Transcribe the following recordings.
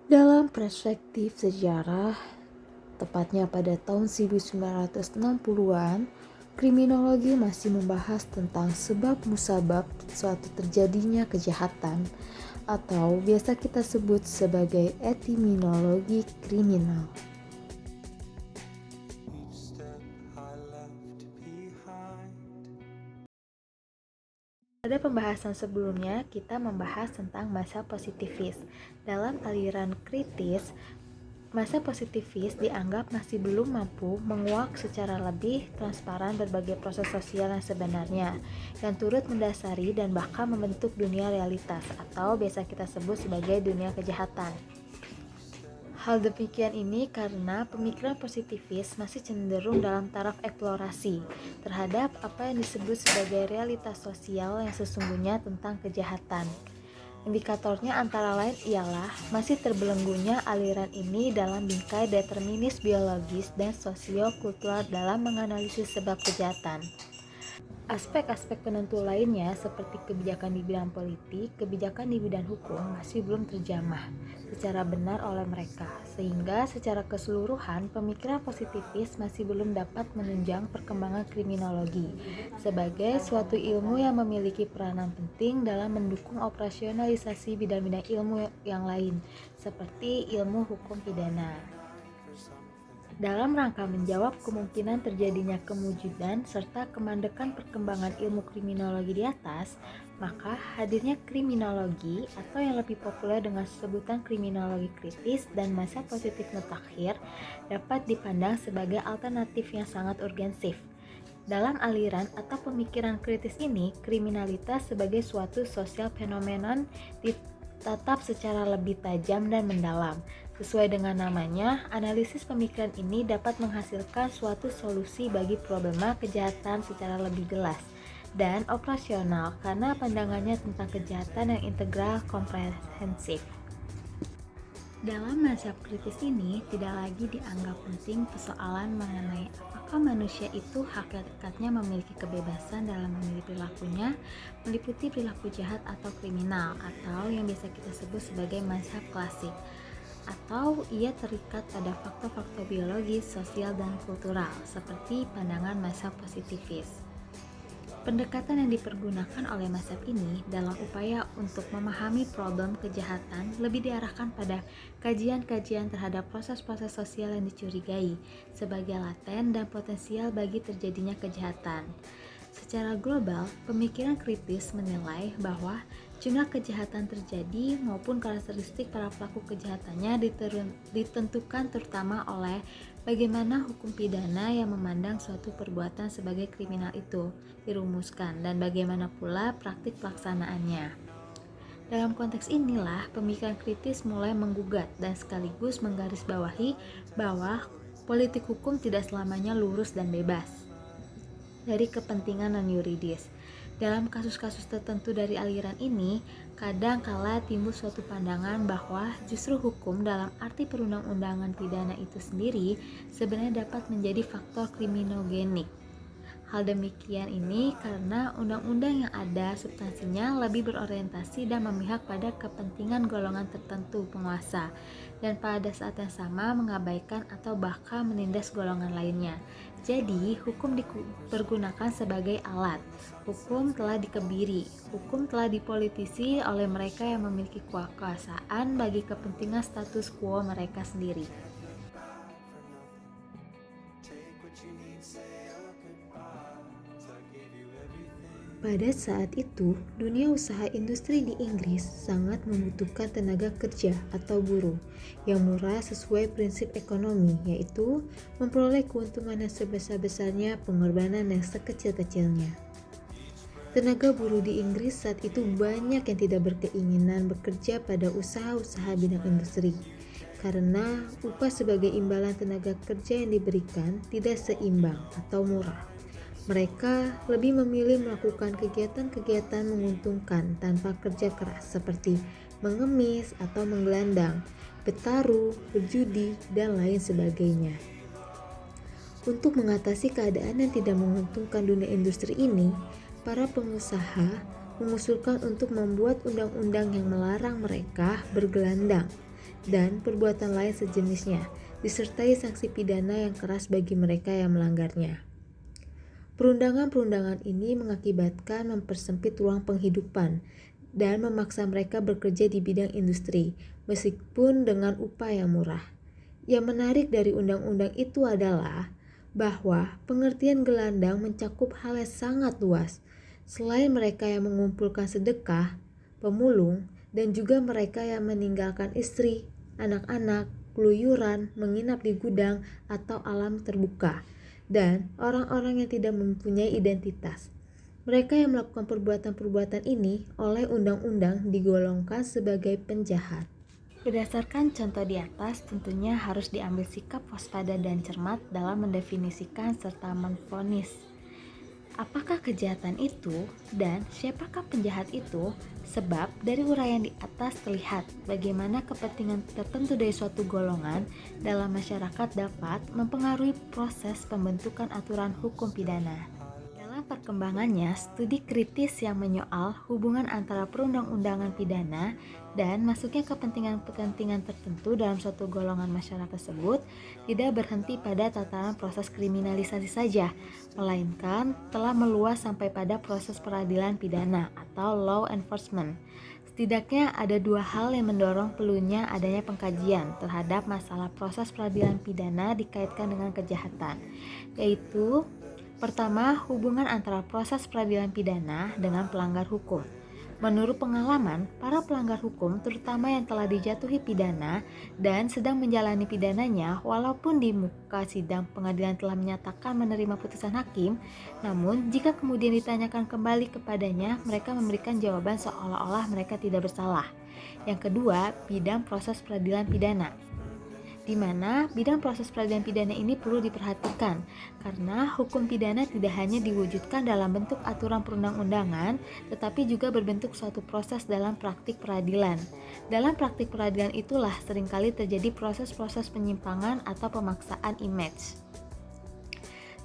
Dalam perspektif sejarah, tepatnya pada tahun 1960-an, kriminologi masih membahas tentang sebab musabab suatu terjadinya kejahatan, atau biasa kita sebut sebagai etimologi kriminal. Pada pembahasan sebelumnya, kita membahas tentang masa positivis. Dalam aliran kritis, masa positivis dianggap masih belum mampu menguak secara lebih transparan berbagai proses sosial yang sebenarnya, yang turut mendasari dan bahkan membentuk dunia realitas, atau biasa kita sebut sebagai dunia kejahatan. Hal demikian ini karena pemikiran positivis masih cenderung dalam taraf eksplorasi terhadap apa yang disebut sebagai realitas sosial yang sesungguhnya tentang kejahatan. Indikatornya antara lain ialah masih terbelenggunya aliran ini dalam bingkai determinis biologis dan sosio-kultural dalam menganalisis sebab kejahatan. Aspek-aspek penentu lainnya seperti kebijakan di bidang politik, kebijakan di bidang hukum masih belum terjamah secara benar oleh mereka, sehingga secara keseluruhan pemikiran positivis masih belum dapat menunjang perkembangan kriminologi sebagai suatu ilmu yang memiliki peranan penting dalam mendukung operasionalisasi bidang-bidang ilmu yang lain seperti ilmu hukum pidana. Dalam rangka menjawab kemungkinan terjadinya kewujudan serta kemandekan perkembangan ilmu kriminologi di atas, maka hadirnya kriminologi atau yang lebih populer dengan sebutan kriminologi kritis dan masa positif mutakhir dapat dipandang sebagai alternatif yang sangat urgensif. Dalam aliran atau pemikiran kritis ini, kriminalitas sebagai suatu sosial fenomenon ditatap secara lebih tajam dan mendalam. Sesuai dengan namanya, analisis pemikiran ini dapat menghasilkan suatu solusi bagi problema kejahatan secara lebih jelas dan operasional karena pandangannya tentang kejahatan yang integral komprehensif. Dalam masa kritis ini, tidak lagi dianggap penting persoalan mengenai apakah manusia itu hakikatnya memiliki kebebasan dalam memilih perilakunya, meliputi perilaku jahat atau kriminal, atau yang biasa kita sebut sebagai mazhab klasik, atau ia terikat pada faktor-faktor biologis, sosial, dan kultural, seperti pandangan mazhab positivis. Pendekatan yang dipergunakan oleh mazhab ini dalam upaya untuk memahami problem kejahatan lebih diarahkan pada kajian-kajian terhadap proses-proses sosial yang dicurigai sebagai laten dan potensial bagi terjadinya kejahatan. Secara global, pemikiran kritis menilai bahwa jumlah kejahatan terjadi maupun karakteristik para pelaku kejahatannya ditentukan terutama oleh bagaimana hukum pidana yang memandang suatu perbuatan sebagai kriminal itu dirumuskan dan bagaimana pula praktik pelaksanaannya. Dalam konteks inilah, pemikiran kritis mulai menggugat dan sekaligus menggarisbawahi bahwa politik hukum tidak selamanya lurus dan bebas dari kepentingan non-yuridis. Dalam kasus-kasus tertentu dari aliran ini, kadang kala timbul suatu pandangan bahwa justru hukum dalam arti perundang-undangan pidana itu sendiri sebenarnya dapat menjadi faktor kriminogenik. Hal demikian ini karena undang-undang yang ada substansinya lebih berorientasi dan memihak pada kepentingan golongan tertentu penguasa dan pada saat yang sama mengabaikan atau bahkan menindas golongan lainnya. Jadi, hukum dipergunakan sebagai alat. Hukum telah dikebiri, hukum telah dipolitisi oleh mereka yang memiliki kekuasaan bagi kepentingan status quo mereka sendiri. Pada saat itu, dunia usaha industri di Inggris sangat membutuhkan tenaga kerja atau buruh yang murah sesuai prinsip ekonomi, yaitu memperoleh keuntungan yang sebesar-besarnya, pengorbanan yang sekecil-kecilnya. Tenaga buruh di Inggris saat itu banyak yang tidak berkeinginan bekerja pada usaha-usaha bidang industri, karena upah sebagai imbalan tenaga kerja yang diberikan tidak seimbang atau murah. Mereka lebih memilih melakukan kegiatan-kegiatan menguntungkan tanpa kerja keras seperti mengemis atau menggelandang, bertaruh, berjudi, dan lain sebagainya. Untuk mengatasi keadaan yang tidak menguntungkan dunia industri ini, para pengusaha mengusulkan untuk membuat undang-undang yang melarang mereka bergelandang dan perbuatan lain sejenisnya, disertai sanksi pidana yang keras bagi mereka yang melanggarnya. Perundangan-perundangan ini mengakibatkan mempersempit ruang penghidupan dan memaksa mereka bekerja di bidang industri, meskipun dengan upah yang murah. Yang menarik dari undang-undang itu adalah bahwa pengertian gelandang mencakup hal yang sangat luas. Selain mereka yang mengumpulkan sedekah, pemulung, dan juga mereka yang meninggalkan istri, anak-anak, keluyuran, menginap di gudang atau alam terbuka, dan orang-orang yang tidak mempunyai identitas. Mereka yang melakukan perbuatan-perbuatan ini oleh undang-undang digolongkan sebagai penjahat. Berdasarkan contoh di atas, tentunya harus diambil sikap waspada dan cermat dalam mendefinisikan serta memvonis apakah kejahatan itu dan siapakah penjahat itu, sebab dari uraian di atas terlihat bagaimana kepentingan tertentu dari suatu golongan dalam masyarakat dapat mempengaruhi proses pembentukan aturan hukum pidana. Dalam perkembangannya, studi kritis yang menyoal hubungan antara perundang-undangan pidana dan masuknya kepentingan-kepentingan tertentu dalam suatu golongan masyarakat tersebut tidak berhenti pada tataran proses kriminalisasi saja, melainkan telah meluas sampai pada proses peradilan pidana atau law enforcement. Setidaknya ada dua hal yang mendorong perlunya adanya pengkajian terhadap masalah proses peradilan pidana dikaitkan dengan kejahatan, yaitu pertama, hubungan antara proses peradilan pidana dengan pelanggar hukum. Menurut pengalaman, para pelanggar hukum, terutama yang telah dijatuhi pidana dan sedang menjalani pidananya, walaupun di muka sidang pengadilan telah menyatakan menerima putusan hakim, namun jika kemudian ditanyakan kembali kepadanya, mereka memberikan jawaban seolah-olah mereka tidak bersalah. Yang kedua, bidang proses peradilan pidana, di mana bidang proses peradilan pidana ini perlu diperhatikan karena hukum pidana tidak hanya diwujudkan dalam bentuk aturan perundang-undangan tetapi juga berbentuk suatu proses dalam praktik peradilan. Dalam praktik peradilan itulah seringkali terjadi proses-proses penyimpangan atau pemaksaan image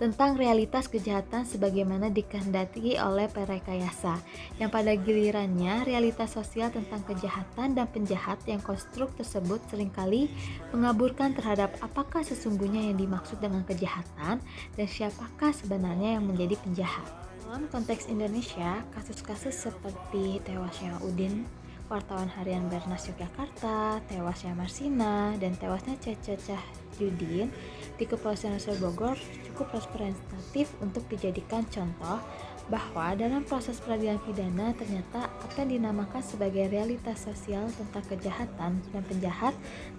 tentang realitas kejahatan sebagaimana dikehendaki oleh perekayasa, yang pada gilirannya realitas sosial tentang kejahatan dan penjahat yang konstruk tersebut seringkali mengaburkan terhadap apakah sesungguhnya yang dimaksud dengan kejahatan dan siapakah sebenarnya yang menjadi penjahat. Dalam konteks Indonesia, kasus-kasus seperti tewasnya Udin, wartawan harian Bernas Yogyakarta, tewasnya Marsina, dan tewasnya Cece Cahyudin di Kepolisian Resor Bogor cukup representatif untuk dijadikan contoh bahwa dalam proses peradilan pidana ternyata apa yang dinamakan sebagai realitas sosial tentang kejahatan dan penjahat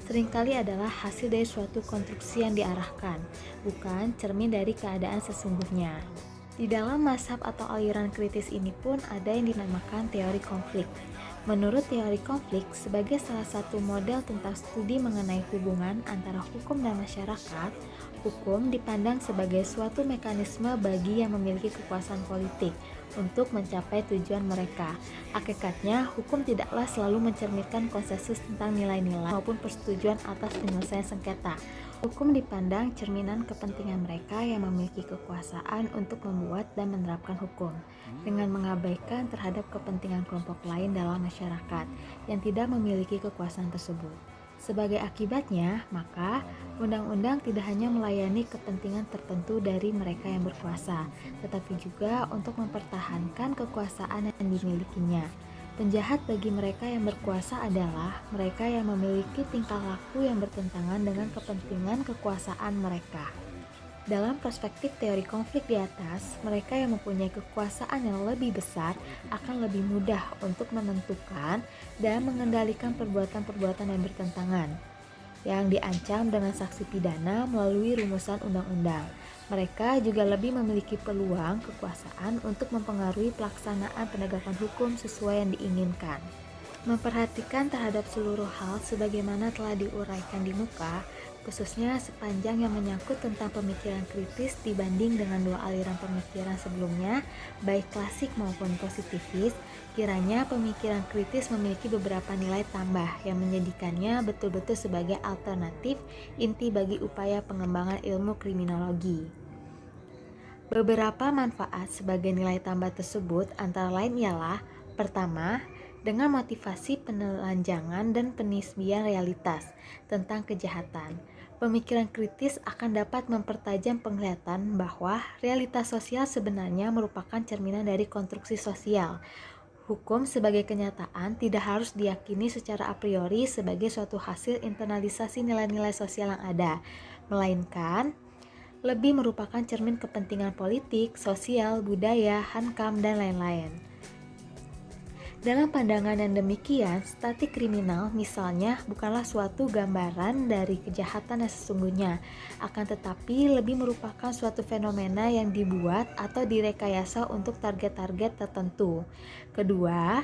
seringkali adalah hasil dari suatu konstruksi yang diarahkan, bukan cermin dari keadaan sesungguhnya. Di dalam mazhab atau aliran kritis ini pun ada yang dinamakan teori konflik. Menurut teori konflik, sebagai salah satu model tentang studi mengenai hubungan antara hukum dan masyarakat, hukum dipandang sebagai suatu mekanisme bagi yang memiliki kekuasaan politik untuk mencapai tujuan mereka. Hakikatnya, hukum tidaklah selalu mencerminkan konsensus tentang nilai-nilai maupun persetujuan atas penyelesaian sengketa. Hukum dipandang cerminan kepentingan mereka yang memiliki kekuasaan untuk membuat dan menerapkan hukum, dengan mengabaikan terhadap kepentingan kelompok lain dalam masyarakat yang tidak memiliki kekuasaan tersebut. Sebagai akibatnya, maka undang-undang tidak hanya melayani kepentingan tertentu dari mereka yang berkuasa, tetapi juga untuk mempertahankan kekuasaan yang dimilikinya. Penjahat bagi mereka yang berkuasa adalah mereka yang memiliki tingkah laku yang bertentangan dengan kepentingan kekuasaan mereka. Dalam perspektif teori konflik di atas, mereka yang mempunyai kekuasaan yang lebih besar akan lebih mudah untuk menentukan dan mengendalikan perbuatan-perbuatan yang bertentangan, yang diancam dengan sanksi pidana melalui rumusan undang-undang. Mereka juga lebih memiliki peluang kekuasaan untuk mempengaruhi pelaksanaan penegakan hukum sesuai yang diinginkan. Memperhatikan terhadap seluruh hal sebagaimana telah diuraikan di muka, khususnya sepanjang yang menyangkut tentang pemikiran kritis dibanding dengan dua aliran pemikiran sebelumnya, baik klasik maupun positivis, kiranya pemikiran kritis memiliki beberapa nilai tambah yang menjadikannya betul-betul sebagai alternatif inti bagi upaya pengembangan ilmu kriminologi. Beberapa manfaat sebagai nilai tambah tersebut antara lain ialah Pertama, dengan motivasi penelanjangan dan penisbian realitas tentang kejahatan. Pemikiran kritis akan dapat mempertajam penglihatan bahwa realitas sosial sebenarnya merupakan cerminan dari konstruksi sosial. Hukum sebagai kenyataan tidak harus diyakini secara a priori sebagai suatu hasil internalisasi nilai-nilai sosial yang ada, melainkan lebih merupakan cermin kepentingan politik, sosial, budaya, hankam, dan lain-lain. Dalam pandangan yang demikian, statik kriminal misalnya bukanlah suatu gambaran dari kejahatan yang sesungguhnya, akan tetapi lebih merupakan suatu fenomena yang dibuat atau direkayasa untuk target-target tertentu. Kedua,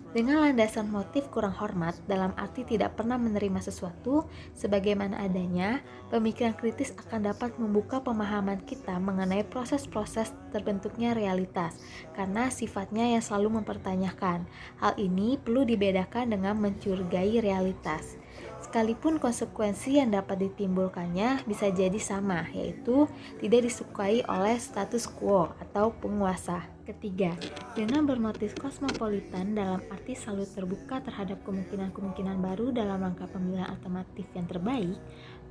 dengan landasan motif kurang hormat dalam arti tidak pernah menerima sesuatu sebagaimana adanya, pemikiran kritis akan dapat membuka pemahaman kita mengenai proses-proses terbentuknya realitas karena sifatnya yang selalu mempertanyakan. Hal ini perlu dibedakan dengan mencurigai realitas. Sekalipun konsekuensi yang dapat ditimbulkannya bisa jadi sama, yaitu tidak disukai oleh status quo atau penguasa. Ketiga, dengan bermotif kosmopolitan dalam arti selalu terbuka terhadap kemungkinan-kemungkinan baru dalam rangka pemilihan alternatif yang terbaik,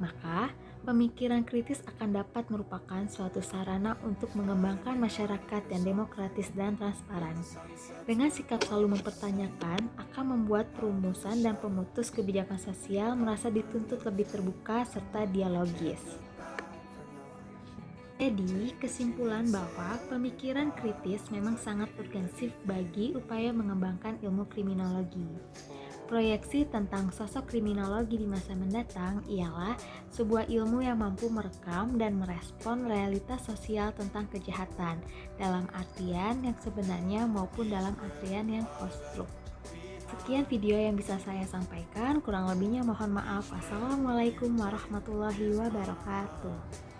maka pemikiran kritis akan dapat merupakan suatu sarana untuk mengembangkan masyarakat yang demokratis dan transparan. Dengan sikap selalu mempertanyakan, akan membuat perumusan dan pemutus kebijakan sosial merasa dituntut lebih terbuka serta dialogis. Jadi, kesimpulan bahwa pemikiran kritis memang sangat urgensif bagi upaya mengembangkan ilmu kriminologi. Proyeksi tentang sosok kriminologi di masa mendatang ialah sebuah ilmu yang mampu merekam dan merespon realitas sosial tentang kejahatan dalam artian yang sebenarnya maupun dalam artian yang konstruk. Sekian video yang bisa saya sampaikan, kurang lebihnya mohon maaf. Wassalamualaikum warahmatullahi wabarakatuh.